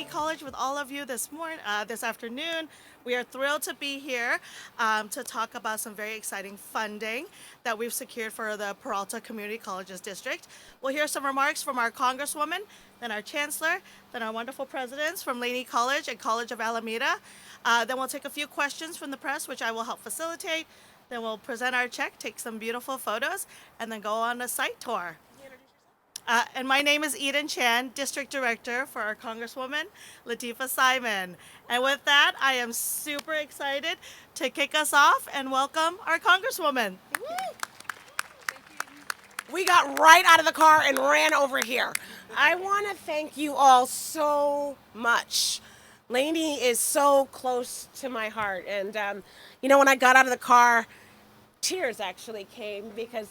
Laney College with all of you this afternoon. We are thrilled to be here to talk about some very exciting funding that we've secured for the Peralta Community Colleges District. We'll hear some remarks from our Congresswoman, then our Chancellor, then our wonderful presidents from Laney College and College of Alameda. Then we'll take a few questions from the press, which I will help facilitate. Then we'll present our check, take some beautiful photos, and then go on a site tour. And my name is Eden Chan, District Director for our Congresswoman Lateefah Simon. And with that, I am super excited to kick us off and welcome our Congresswoman. We got right out of the car and ran over here. I want to thank you all so much. Laney is so close to my heart. And, when I got out of the car, tears actually came because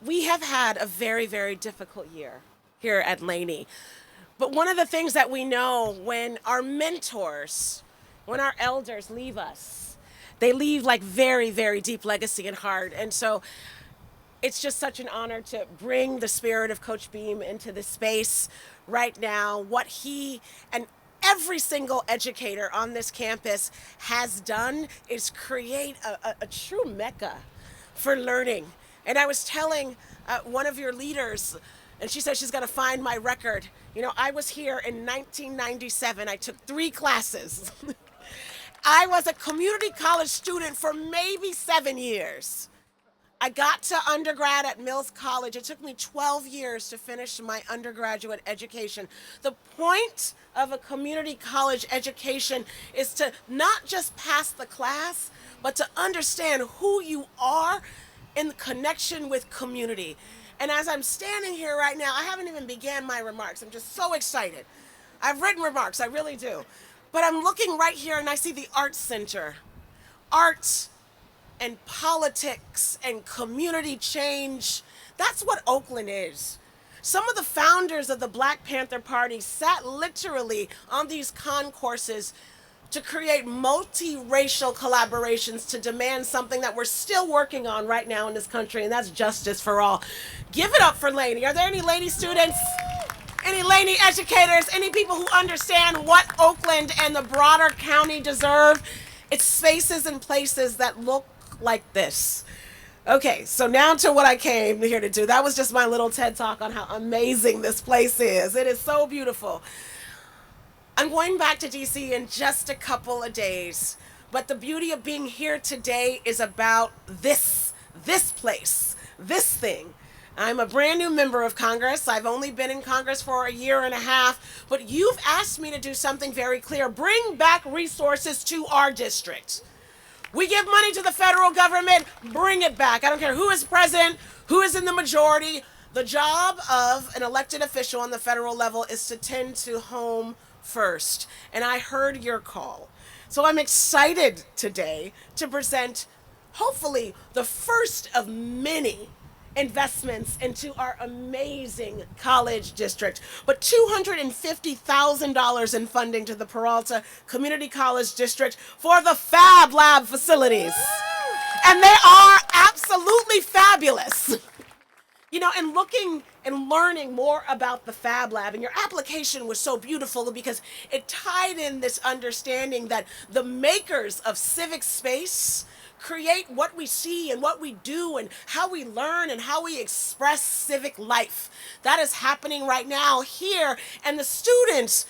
we have had a very, very difficult year here at Laney. But one of the things that we know when our mentors, when our elders leave us, they leave like very, very deep legacy and heart. And so it's just such an honor to bring the spirit of Coach Beam into this space right now. What he and every single educator on this campus has done is create a true mecca for learning. And I was telling one of your leaders, and she said she's going to find my record. I was here in 1997. I took 3 classes. I was a community college student for maybe 7 years. I got to undergrad at Mills College. It took me 12 years to finish my undergraduate education. The point of a community college education is to not just pass the class, but to understand who you are in connection with community. And as I'm standing here right now, I haven't even began my remarks. I'm just so excited. I've written remarks, I really do. But I'm looking right here and I see the Arts Center. Art and politics and community change. That's what Oakland is. Some of the founders of the Black Panther Party sat literally on these concourses to create multiracial collaborations to demand something that we're still working on right now in this country, and that's justice for all. Give it up for Laney. Are there any Laney students? Any Laney educators? Any people who understand what Oakland and the broader county deserve? It's spaces and places that look like this. Okay, so now to what I came here to do. That was just my little TED Talk on how amazing this place is. It is so beautiful. I'm going back to DC in just a couple of days, but the beauty of being here today is about this place, this thing. I'm a brand new member of Congress. I've only been in Congress for a year and a half, but you've asked me to do something very clear. Bring back resources to our district. We give money to the federal government, bring it back. I don't care who is president, who is in the majority. The job of an elected official on the federal level is to tend to home first. And I heard your call. So I'm excited today to present, hopefully, the first of many investments into our amazing college district. But $250,000 in funding to the Peralta Community College District for the FabLab facilities. And they are absolutely fabulous. And looking and learning more about the FabLab, and your application was so beautiful because it tied in this understanding that the makers of civic space create what we see and what we do and how we learn and how we express civic life. That is happening right now here, and the students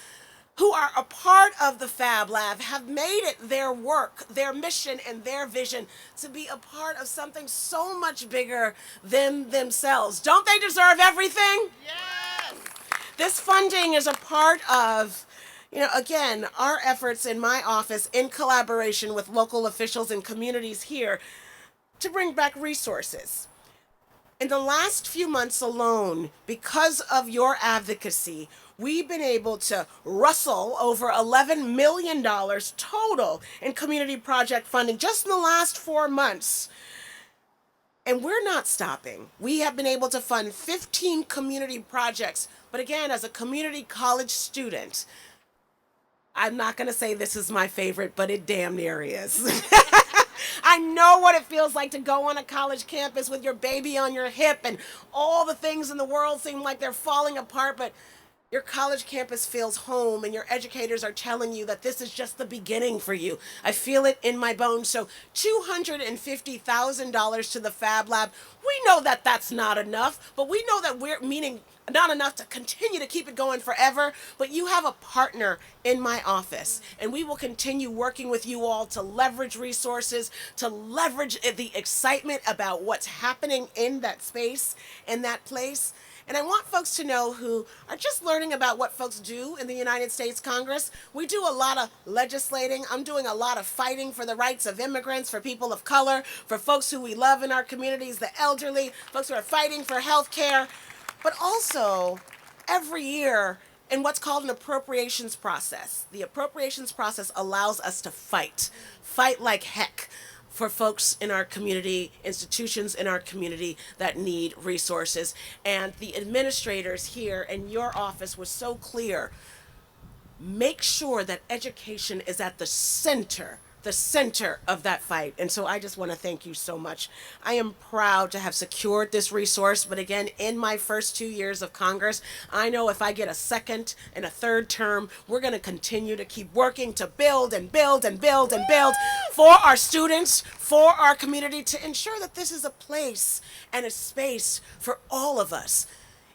who are a part of the FabLab have made it their work, their mission, and their vision to be a part of something so much bigger than themselves. Don't they deserve everything? Yes! This funding is a part of, again, our efforts in my office in collaboration with local officials and communities here to bring back resources. In the last few months alone, because of your advocacy, we've been able to rustle over $11 million total in community project funding just in the last 4 months. And we're not stopping. We have been able to fund 15 community projects. But again, as a community college student, I'm not going to say this is my favorite, but it damn near is. I know what it feels like to go on a college campus with your baby on your hip and all the things in the world seem like they're falling apart, but Your college campus feels home, and your educators are telling you that this is just the beginning for you. I feel it in my bones. So $250,000 to the Fab Lab. We know that that's not enough, but we know that we're meaning not enough to continue to keep it going forever. But you have a partner in my office, and we will continue working with you all to leverage resources, to leverage the excitement about what's happening in that space, in that place. And I want folks to know who are just learning about what folks do in the United States Congress. We do a lot of legislating. I'm doing a lot of fighting for the rights of immigrants, for people of color, for folks who we love in our communities, the elderly, folks who are fighting for health care. But also, every year, in what's called an appropriations process, the appropriations process allows us to fight like heck, for folks in our community, institutions in our community that need resources. And the administrators here in your office was so clear. Make sure that education is at the center of that fight. And so I just want to thank you so much. I am proud to have secured this resource, but again, in my first 2 years of Congress, I know if I get a second and a third term, we're going to continue to keep working to build and build and build and build for our students, for our community, to ensure that this is a place and a space for all of us.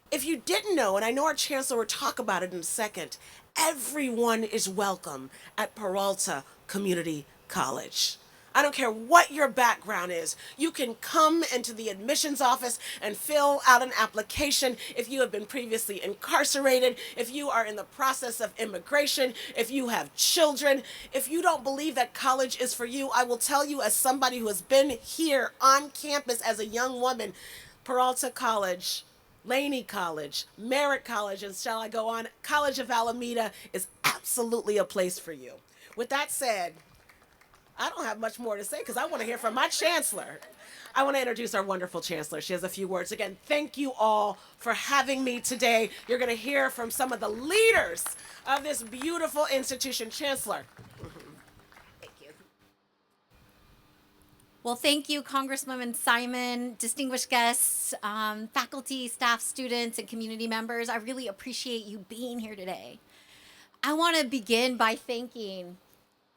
If you didn't know, and I know our chancellor will talk about it in a second, everyone is welcome at Peralta Community College. I don't care what your background is. You can come into the admissions office and fill out an application if you have been previously incarcerated, if you are in the process of immigration, if you have children. If you don't believe that college is for you, I will tell you, as somebody who has been here on campus as a young woman, Peralta College, Laney College, Merritt College, and shall I go on, College of Alameda is absolutely a place for you. With that said, I don't have much more to say because I want to hear from my chancellor. I want to introduce our wonderful chancellor. She has a few words. Again, thank you all for having me today. You're going to hear from some of the leaders of this beautiful institution. Chancellor. Thank you. Well, thank you, Congresswoman Simon, distinguished guests, faculty, staff, students, and community members. I really appreciate you being here today. I want to begin by thanking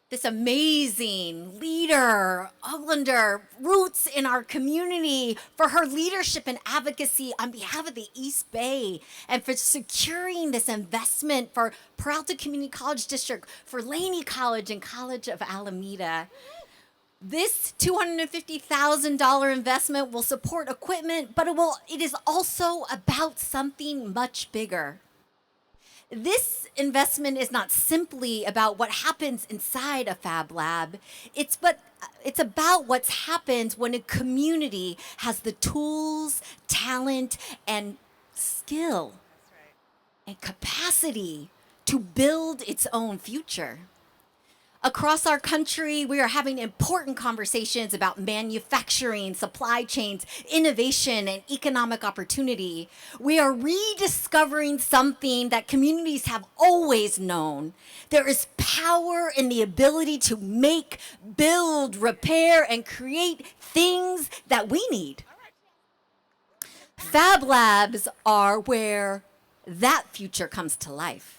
this amazing leader, OAKLANDer, roots in our community, for her leadership and advocacy on behalf of the East Bay, and for securing this investment for Peralta Community College District, for Laney College and College of Alameda. This $250,000 investment will support equipment, but it is also about something much bigger. This investment is not simply about what happens inside a Fab Lab. It's about what happens when a community has the tools, talent, and skill and capacity to build its own future. Across our country, we are having important conversations about manufacturing, supply chains, innovation, and economic opportunity. We are rediscovering something that communities have always known. There is power in the ability to make, build, repair, and create things that we need. Fab Labs are where that future comes to life.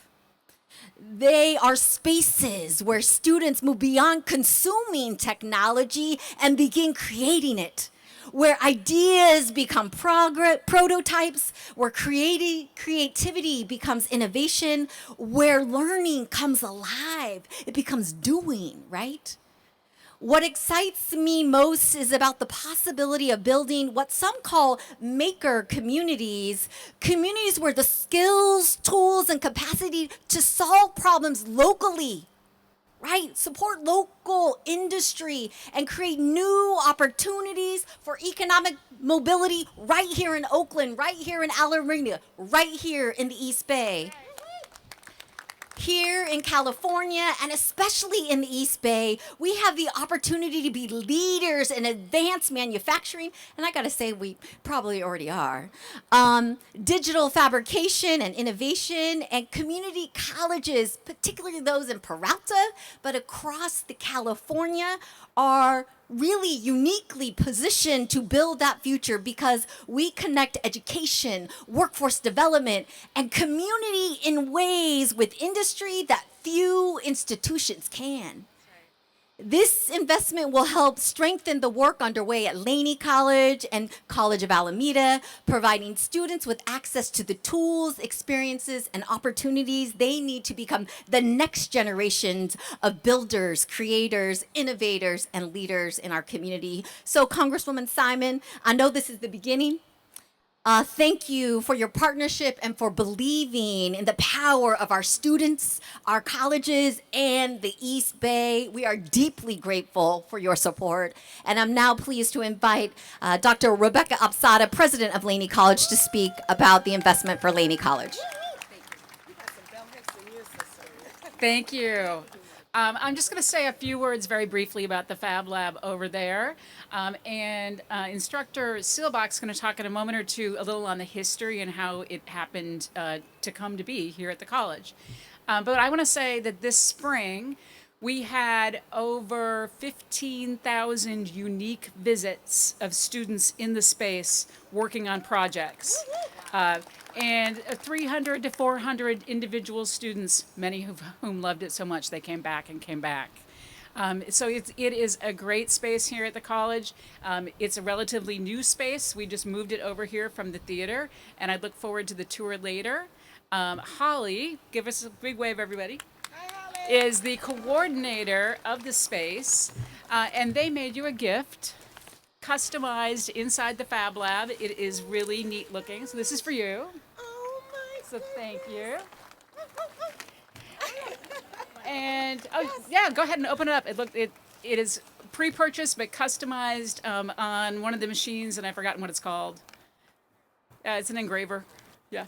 They are spaces where students move beyond consuming technology and begin creating it, where ideas become prototypes, where creativity becomes innovation, where learning comes alive. It becomes doing, right? What excites me most is about the possibility of building what some call maker communities, communities where the skills, tools, and capacity to solve problems locally, right? Support local industry and create new opportunities for economic mobility right here in Oakland, right here in Alameda, right here in the East Bay. Here in California, and especially in the East Bay, we have the opportunity to be leaders in advanced manufacturing, and I gotta say, we probably already are. Digital fabrication and innovation, and community colleges, particularly those in Peralta, but across the California, are really uniquely positioned to build that future because we connect education, workforce development, and community in ways with industry that few institutions can. This investment will help strengthen the work underway at Laney College and College of Alameda, providing students with access to the tools, experiences, and opportunities they need to become the next generations of builders, creators, innovators, and leaders in our community. So, Congresswoman Simon, I know this is the beginning. Thank you for your partnership and for believing in the power of our students, our colleges, and the East Bay. We are deeply grateful for your support. And I'm now pleased to invite Dr. Rebecca Absada, president of Laney College, to speak about the investment for Laney College. Thank you. I'm just going to say a few words very briefly about the FabLab over there. Instructor Seelbach's going to talk in a moment or two a little on the history and how it happened to come to be here at the college. But I want to say that this spring, we had over 15,000 unique visits of students in the space working on projects. And 300 to 400 individual students, many of whom loved it so much they came back and came back. So it is a great space here at the college. It's a relatively new space. We just moved it over here from the theater, and I look forward to the tour later. Holly, give us a big wave, everybody. Hi, Holly. Is the coordinator of the space, and they made you a gift. Customized inside the FabLab. It is really neat looking. So this is for you. Oh my So thank you. And oh yeah, go ahead and open it up. It is pre-purchased but customized on one of the machines, and I've forgotten what it's called. It's an engraver. Yeah.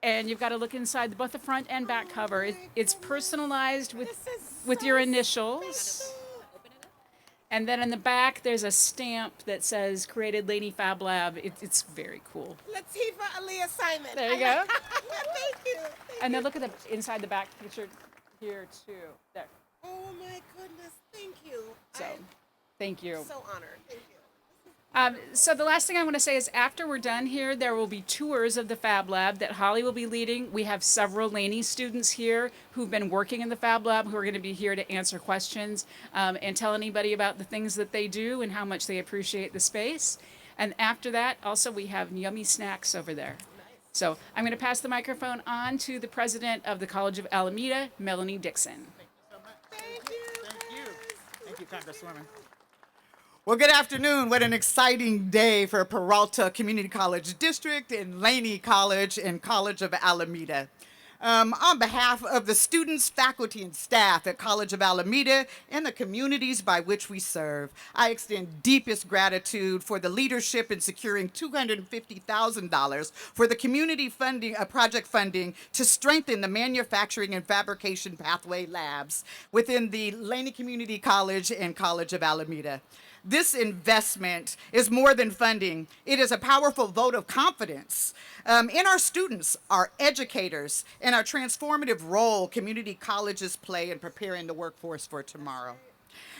And you've got to look inside both the front and back cover. It's personalized with your initials. And then in the back, there's a stamp that says "Created Laney FabLab." It's very cool. Lateefah Simon. There you go. Thank you. And then look at the inside the back picture here too. There. Oh my goodness, thank you. So, thank you. I'm so honored. Thank you. So the last thing I want to say is after we're done here, there will be tours of the FabLab that Holly will be leading. We have several Laney students here who've been working in the FabLab who are going to be here to answer questions and tell anybody about the things that they do and how much they appreciate the space. And after that, also we have yummy snacks over there. So I'm going to pass the microphone on to the president of the College of Alameda, Melanie Dixon. Thank you. Thank you. Thank you, Congresswoman. Well, good afternoon. What an exciting day for Peralta Community College District and Laney College and College of Alameda. On behalf of the students, faculty, and staff at College of Alameda and the communities by which we serve, I extend deepest gratitude for the leadership in securing $250,000 for the community funding, project funding to strengthen the manufacturing and fabrication pathway labs within the Laney Community College and College of Alameda. This investment is more than funding. It is a powerful vote of confidence in our students, our educators, and our transformative role community colleges play in preparing the workforce for tomorrow.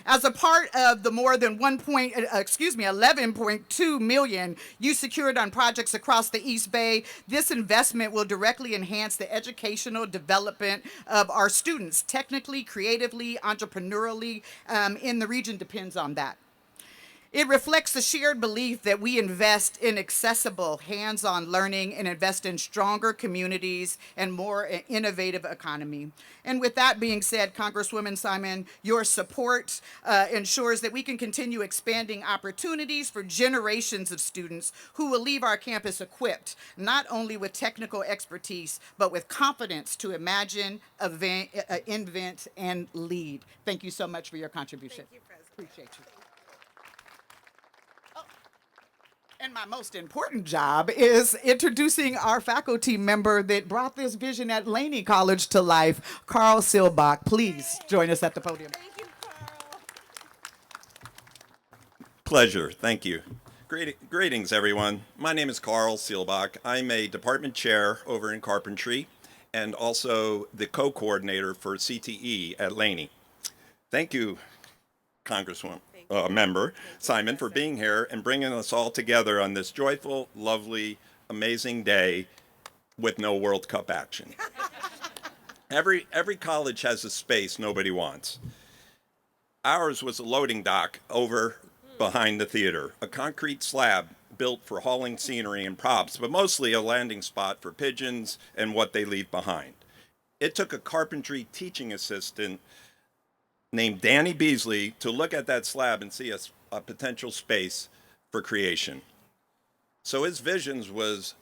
As a part of the more than 11.2 million you secured on projects across the East Bay, this investment will directly enhance the educational development of our students, technically, creatively, entrepreneurially, in the region depends on that. It reflects the shared belief that we invest in accessible, hands-on learning and invest in stronger communities and more innovative economy. And with that being said, Congresswoman Simon, your support ensures that we can continue expanding opportunities for generations of students who will leave our campus equipped, not only with technical expertise, but with confidence to imagine, invent, and lead. Thank you so much for your contribution. Thank you, President. Appreciate you. And my most important job is introducing our faculty member that brought this vision at Laney College to life, Carl Seelbach. Please join us at the podium. Thank you, Carl. Pleasure. Thank you. Greetings, everyone. My name is Carl Seelbach. I'm a department chair over in carpentry and also the co-coordinator for CTE at Laney. Thank you, Congresswoman member Simon for being here and bringing us all together on this joyful, lovely, amazing day with no World Cup action. Every college has a space nobody wants. Ours was a loading dock over behind the theater, a concrete slab built for hauling scenery and props, but mostly a landing spot for pigeons and what they leave behind. It took a carpentry teaching assistant named Danny Beasley to look at that slab and see a potential space for creation. So his visions was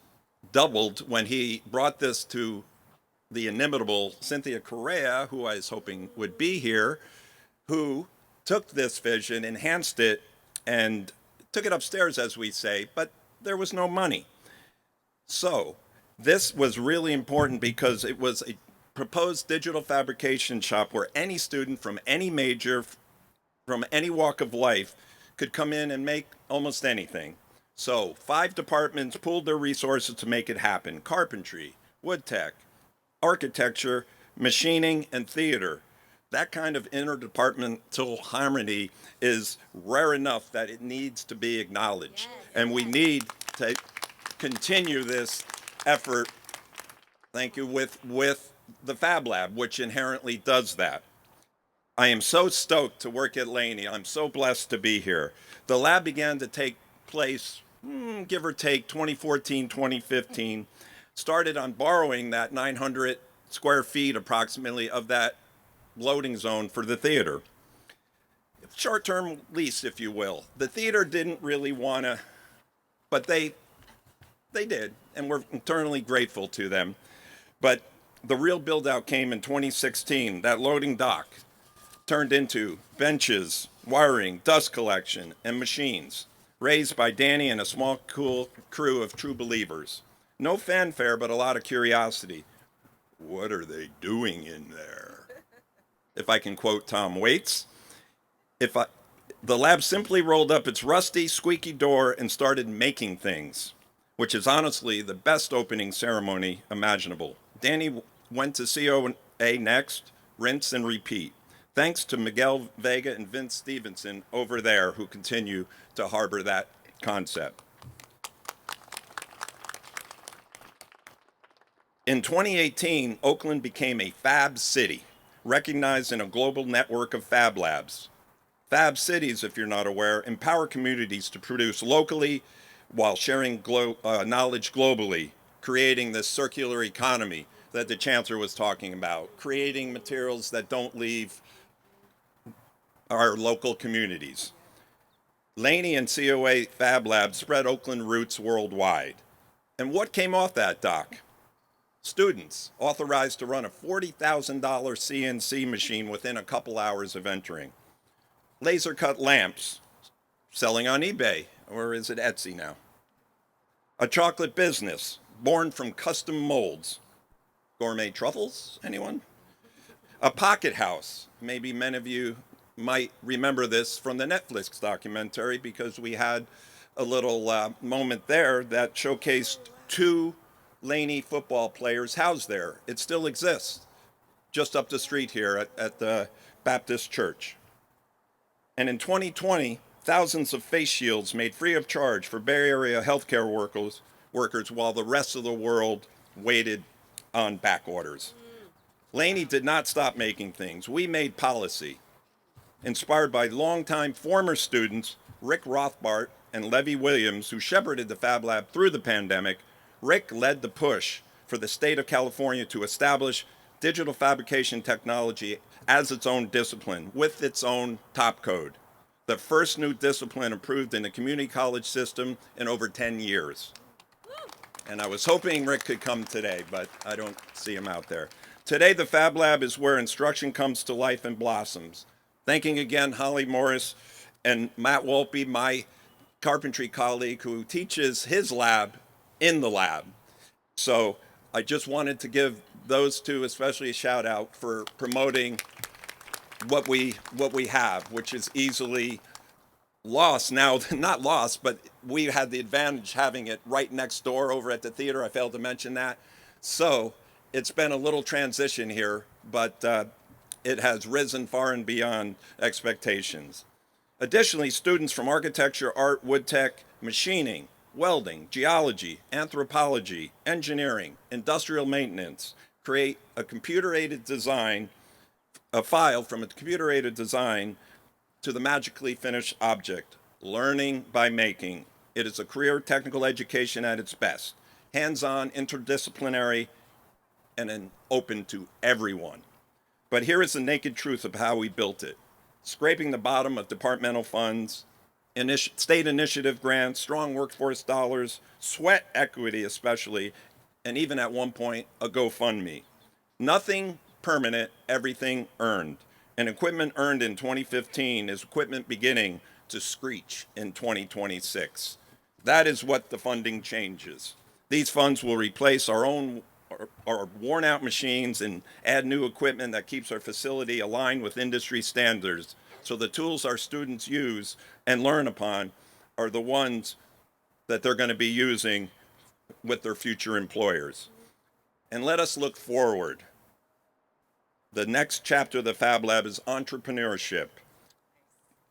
doubled when he brought this to the inimitable Cynthia Correa, who I was hoping would be here, who took this vision, enhanced it, and took it upstairs, as we say, but there was no money. So this was really important because it was a proposed digital fabrication shop where any student from any major, from any walk of life, could come in and make almost anything. So 5 departments pooled their resources to make it happen: carpentry, wood tech, architecture, machining, and theater. That kind of interdepartmental harmony is rare enough that it needs to be acknowledged. Yes. And we need to continue this effort, thank you, with the FabLab, which inherently does that. I am so stoked to work at Laney. I'm so blessed to be here. The lab began to take place, give or take, 2014, 2015. Started on borrowing that 900 square feet approximately of that loading zone for the theater. Short-term lease, if you will. The theater didn't really want to, but they did, and we're eternally grateful to them. But the real build-out came in 2016. That loading dock turned into benches, wiring, dust collection, and machines, raised by Danny and a small, cool crew of true believers. No fanfare, but a lot of curiosity. What are they doing in there? If I can quote Tom Waits, the lab simply rolled up its rusty, squeaky door and started making things, which is honestly the best opening ceremony imaginable. Danny went to COA next, rinse and repeat. Thanks to Miguel Vega and Vince Stevenson over there, who continue to harbor that concept. In 2018, Oakland became a Fab City, recognized in a global network of FabLabs. Fab cities, if you're not aware, empower communities to produce locally while sharing knowledge globally, creating this circular economy that the Chancellor was talking about, creating materials that don't leave our local communities. Laney and COA FabLab spread Oakland roots worldwide. And what came off that, Doc? Students authorized to run a $40,000 CNC machine within a couple hours of entering. Laser cut lamps, selling on eBay, or is it Etsy now? A chocolate business born from custom molds. Gourmet truffles, anyone? A pocket house. Maybe many of you might remember this from the Netflix documentary because we had a little moment there that showcased 2 Laney football players housed there. It still exists, just up the street here at the Baptist Church. And in 2020, thousands of face shields made free of charge for Bay Area healthcare workers while the rest of the world waited on back orders. Laney did not stop making things. We made policy. Inspired by longtime former students Rick Rothbart and Levy Williams, who shepherded the FabLab through the pandemic, Rick led the push for the state of California to establish digital fabrication technology as its own discipline with its own top code, the first new discipline approved in the community college system in over 10 years. And I was hoping Rick could come today, but I don't see him out there. Today, the FabLab is where instruction comes to life and blossoms. Thanking again Holly Morris and Matt Wolpe, my carpentry colleague who teaches his lab in the lab. So I just wanted to give those two especially a shout out for promoting what we have, which is easily lost now. Not lost, but we had the advantage having it right next door over at the theater. I failed to mention that. So it's been a little transition here, but it has risen far and beyond expectations. Additionally, students from architecture, art, wood tech, machining, welding, geology, anthropology, engineering, industrial maintenance create a computer-aided design, a file from a computer-aided design to the magically finished object, learning by making. It is a career technical education at its best, hands-on, interdisciplinary, and open to everyone. But here is the naked truth of how we built it. Scraping the bottom of departmental funds, state initiative grants, strong workforce dollars, sweat equity especially, and even at one point, a GoFundMe. Nothing permanent, everything earned. And equipment earned in 2015 is equipment beginning to screech in 2026. That is what the funding changes. These funds will replace our worn out machines and add new equipment that keeps our facility aligned with industry standards. So the tools our students use and learn upon are the ones that they're going to be using with their future employers. And let us look forward. The next chapter of the FabLab is entrepreneurship.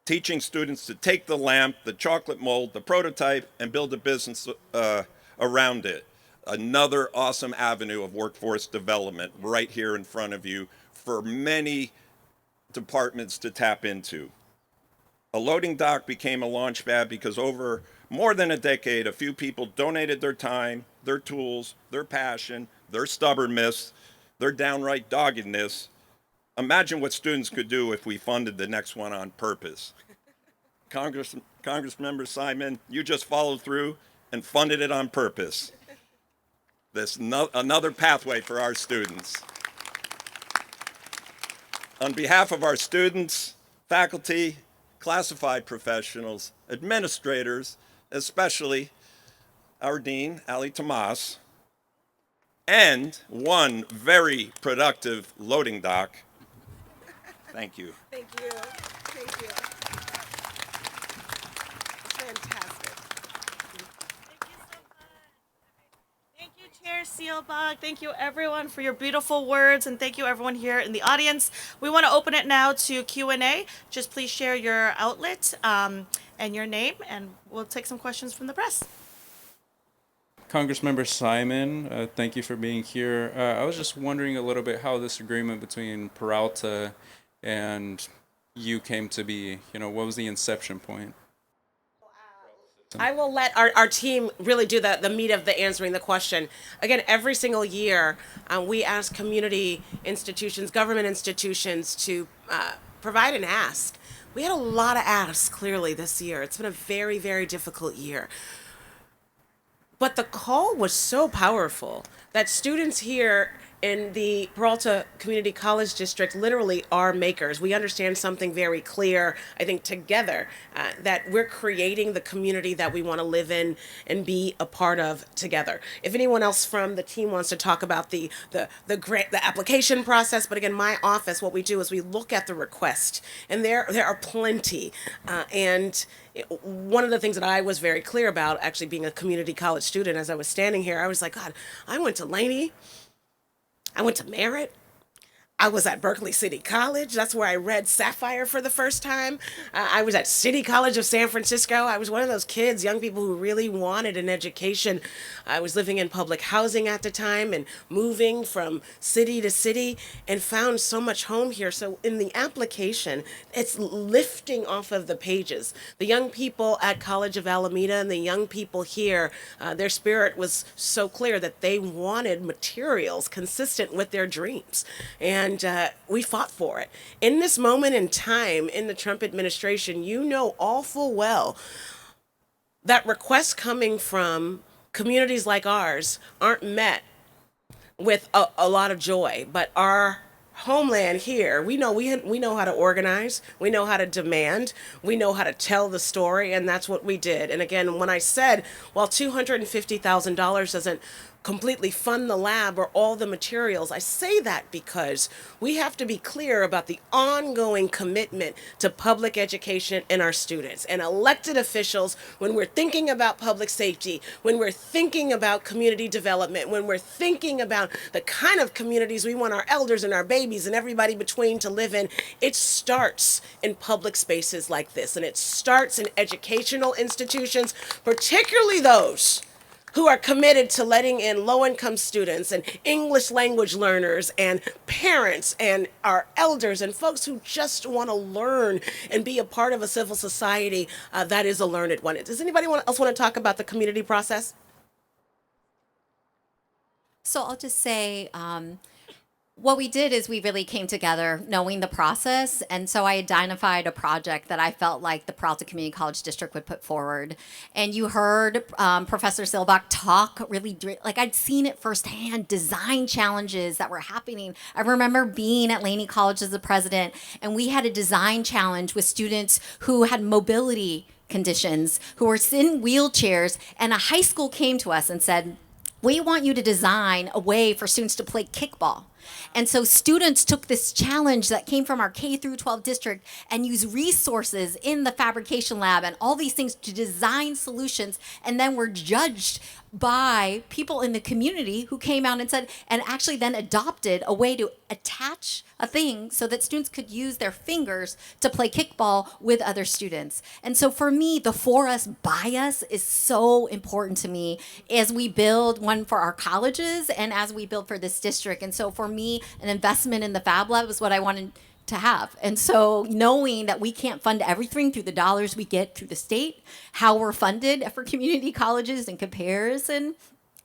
Teaching students to take the lamp, the chocolate mold, the prototype, and build a business around it. Another awesome avenue of workforce development right here in front of you for many departments to tap into. A loading dock became a launch pad because over more than a decade, a few people donated their time, their tools, their passion, their stubbornness, their downright doggedness. Imagine what students could do if we funded the next one on purpose. Congressmember Simon, you just followed through and funded it on purpose. Another pathway for our students. On behalf of our students, faculty, classified professionals, administrators, especially our Dean, Ali Tomas, and one very productive loading dock. Thank you. Thank you. Thank you. Fantastic. Thank you, Chair Seelbach. Thank you, everyone, for your beautiful words, and thank you, everyone here in the audience. We want to open it now to Q&A. Just please share your outlet and your name, and we'll take some questions from the press. Congressmember Simon, thank you for being here. I was just wondering a little bit how this agreement between Peralta and you came to be. What was the inception point? I will let our team really do the meat of the answering the question. Again, every single year, we ask community institutions, government institutions to provide an ask. We had a lot of asks, clearly, this year. It's been a very, very difficult year. But the call was so powerful that students here in the Peralta Community College District literally are makers. We understand something very clear, I think, together, that we're creating the community that we want to live in and be a part of together. If anyone else from the team wants to talk about the grant, the application process, but again, my office, what we do is we look at the request, and there are plenty, and one of the things that I was very clear about, actually being a community college student, as I was standing here, I was like, God, I went to Laney, I went to Merritt. I was at Berkeley City College. That's where I read Sapphire for the first time. I was at City College of San Francisco. I was one of those kids, young people who really wanted an education. I was living in public housing at the time and moving from city to city and found so much home here. So in the application, it's lifting off of the pages. The young people at College of Alameda and the young people here, their spirit was so clear that they wanted materials consistent with their dreams. And we fought for it. In this moment in time in the Trump administration, you know all full well that requests coming from communities like ours aren't met with a lot of joy. But our homeland here, we know how to organize, we know how to demand, we know how to tell the story, and that's what we did. And again, when I said, while $250,000 doesn't completely fund the lab or all the materials. I say that because we have to be clear about the ongoing commitment to public education and our students and elected officials when we're thinking about public safety, when we're thinking about community development, when we're thinking about the kind of communities we want our elders and our babies and everybody between to live in. It starts in public spaces like this, and it starts in educational institutions, particularly those who are committed to letting in low-income students and English language learners and parents and our elders and folks who just want to learn and be a part of a civil society that is a learned one. Does anybody else want to talk about the community process? So I'll just say, what we did is we really came together knowing the process. And so I identified a project that I felt like the Peralta Community College District would put forward. And you heard Professor Silbach talk really, like I'd seen it firsthand, design challenges that were happening. I remember being at Laney College as the president, and we had a design challenge with students who had mobility conditions, who were in wheelchairs. And a high school came to us and said, we want you to design a way for students to play kickball. And so students took this challenge that came from our K through 12 district and used resources in the fabrication lab and all these things to design solutions, and then were judged by people in the community who came out and said, and actually then adopted a way to attach a thing so that students could use their fingers to play kickball with other students. And so for me, the for us, by us is so important to me as we build one for our colleges and as we build for this district. And so for me, an investment in the FabLab is what I wanted to have. And so knowing that we can't fund everything through the dollars we get through the state, how we're funded for community colleges in comparison,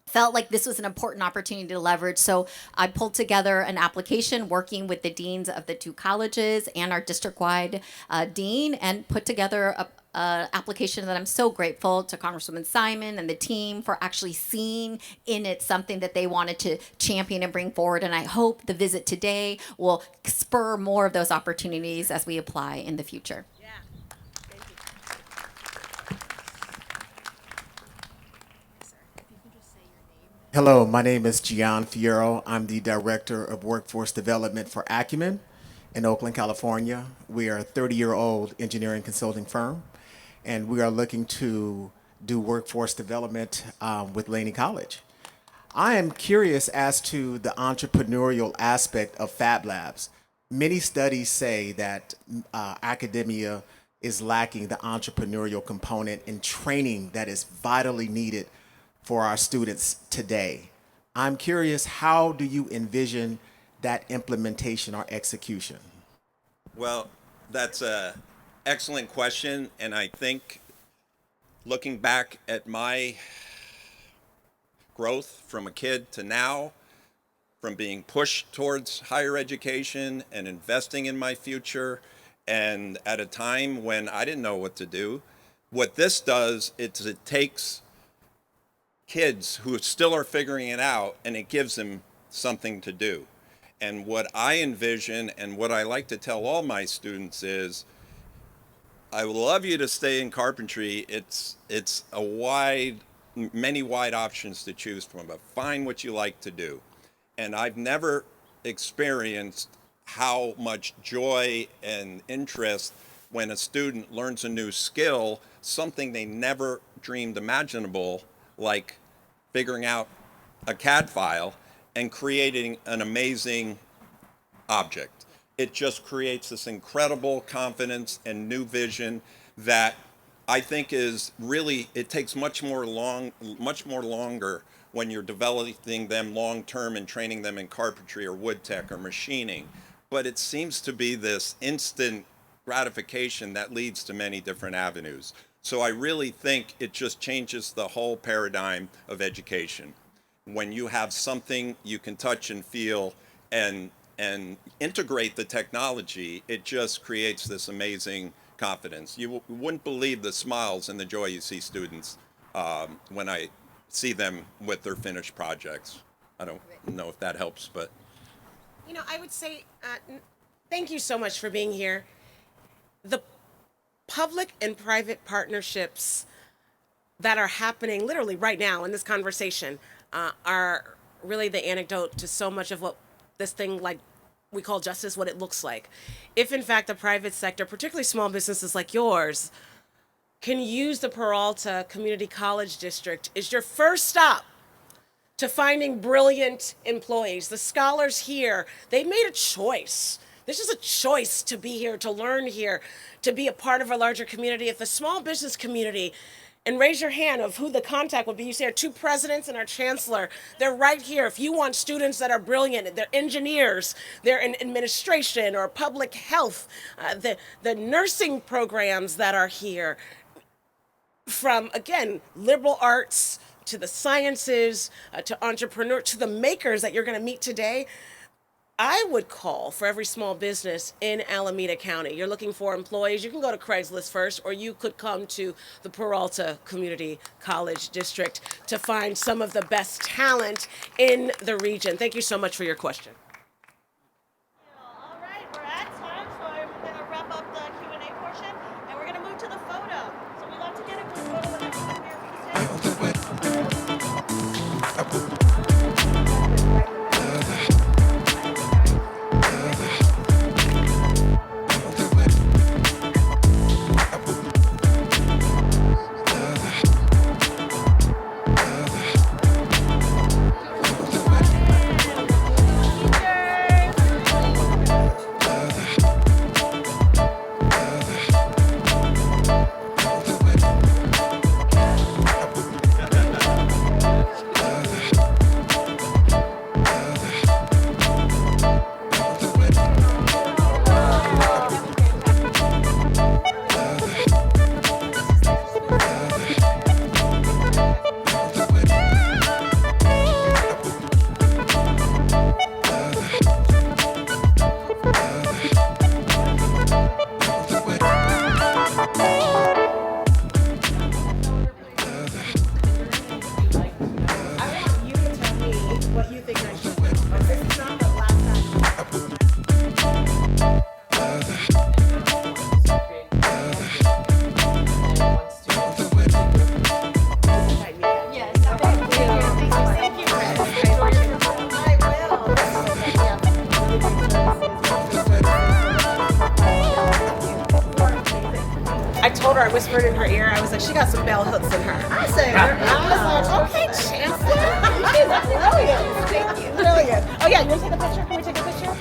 felt like this was an important opportunity to leverage. So I pulled together an application working with the deans of the two colleges and our district-wide dean, and put together a application that I'm so grateful to Congresswoman Simon and the team for actually seeing in it something that they wanted to champion and bring forward. And I hope the visit today will spur more of those opportunities as we apply in the future. Yeah. Thank you. Hello, my name is Gian Fierro. I'm the Director of Workforce Development for Acumen in Oakland, California. We are a 30-year-old engineering consulting firm, and we are looking to do workforce development with Laney College. I am curious as to the entrepreneurial aspect of FabLabs. Many studies say that academia is lacking the entrepreneurial component and training that is vitally needed for our students today. I'm curious, how do you envision that implementation or execution? Well, that's an excellent question, and I think looking back at my growth from a kid to now, from being pushed towards higher education and investing in my future, and at a time when I didn't know what to do, what this does is it takes kids who still are figuring it out and it gives them something to do. And what I envision and what I like to tell all my students is, I would love you to stay in carpentry. It's many wide options to choose from, but find what you like to do. And I've never experienced how much joy and interest when a student learns a new skill, something they never dreamed imaginable, like figuring out a CAD file and creating an amazing object. It just creates this incredible confidence and new vision that I think is really, it takes much more longer when you're developing them long term and training them in carpentry or wood tech or machining. But it seems to be this instant gratification that leads to many different avenues. So I really think it just changes the whole paradigm of education. When you have something you can touch and feel and integrate the technology, it just creates this amazing confidence. You wouldn't believe the smiles and the joy you see students when I see them with their finished projects. I don't know if that helps, but. You know, I would say thank you so much for being here. The public and private partnerships that are happening literally right now in this conversation are really the antidote to so much of what this thing like we call justice, what it looks like. If in fact the private sector, particularly small businesses like yours, can use the Peralta Community College District is your first stop to finding brilliant employees. The scholars here, they made a choice. This is a choice to be here, to learn here, to be a part of a larger community. If the small business community, and raise your hand of who the contact would be. You see our two presidents and our chancellor. They're right here. If you want students that are brilliant, they're engineers, they're in administration or public health, the nursing programs that are here, from, again, liberal arts to the sciences, to entrepreneur, to the makers that you're going to meet today. I would call for every small business in Alameda County. You're looking for employees, you can go to Craigslist first, or you could come to the Peralta Community College District to find some of the best talent in the region. Thank you so much for your question. All right, we're at time, so we're going to wrap up the Q&A portion, and we're going to move to the photo. So we love to get a good photo with everyone here. Please I told her, I whispered in her ear, I was like, she got some bell hooks in her. I said, I was like, okay, Chancellor, she's brilliant. Thank you. Brilliant. Oh yeah, you want to take a picture? Can we take a picture?